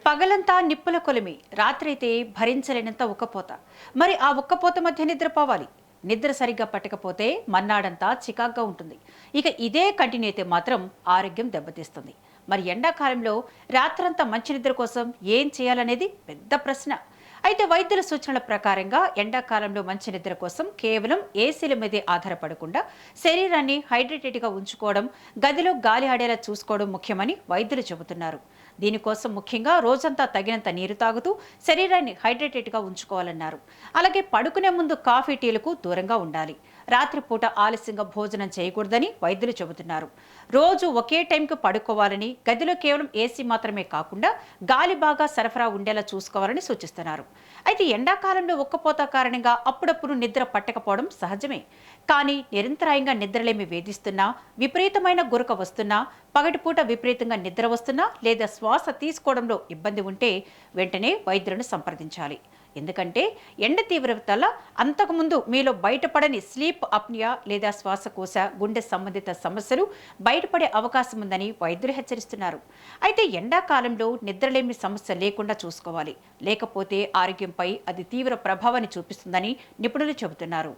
పగలంతా నిప్పుల కొలిమి, రాత్రైతే భరించలేనంత ఉక్కపోత. మరి ఆ ఉక్కపోత మధ్య నిద్రపోవాలి. నిద్ర సరిగ్గా పట్టకపోతే మన్నాడంతా చికాగ్గా ఉంటుంది. ఇక ఇదే కంటిన్యూ అయితే మాత్రం ఆరోగ్యం దెబ్బతీస్తుంది. మరి ఎండాకాలంలో రాత్రంతా మంచి నిద్ర కోసం ఏం చేయాలనేది పెద్ద ప్రశ్న. అయితే వైద్యుల సూచనల ప్రకారంగా ఎండాకాలంలో మంచి నిద్ర కోసం కేవలం ఏసీల మీదే ఆధారపడకుండా శరీరాన్ని హైడ్రేటెడ్గా ఉంచుకోవడం, గదిలో గాలి ఆడేలా చూసుకోవడం ముఖ్యమని వైద్యులు చెబుతున్నారు. దీనికోసం ముఖ్యంగా రోజంతా తగినంత నీరు తాగుతూ శరీరాన్ని హైడ్రేటెడ్గా ఉంచుకోవాలన్నారు. అలాగే పడుకునే ముందు కాఫీ, టీలకు దూరంగా ఉండాలి. రాత్రిపూట ఆలస్యంగా భోజనం చేయకూడదని వైద్యులు చెబుతున్నారు. రోజు ఒకే టైంకి పడుకోవాలని, గదిలో కేవలం ఏసీ మాత్రమే కాకుండా గాలి బాగా సరఫరా ఉండేలా చూసుకోవాలని సూచిస్తున్నారు. అయితే ఎండాకాలంలో ఉక్కపోత కారణంగా అప్పుడప్పుడు నిద్ర పట్టకపోవడం సహజమే. కానీ నిరంతరాయంగా నిద్రలేమి వేధిస్తున్నా, విపరీతమైన గురక వస్తున్నా, పగటిపూట విపరీతంగా నిద్ర వస్తున్నా లేదా శ్వాస తీసుకోవడంలో ఇబ్బంది ఉంటే వెంటనే వైద్యులను సంప్రదించాలి. ఎందుకంటే ఎండ తీవ్రత వల్ల అంతకుముందు మీలో బయటపడని స్లీప్ అప్నియా లేదా శ్వాసకోశ, గుండె సంబంధిత సమస్యలు బయటపడే అవకాశం ఉందని వైద్యులు హెచ్చరిస్తున్నారు. అయితే ఎండాకాలంలో నిద్రలేమి సమస్య లేకుండా చూసుకోవాలి. లేకపోతే ఆరోగ్యంపై అది తీవ్ర ప్రభావాన్ని చూపిస్తుందని నిపుణులు చెబుతున్నారు.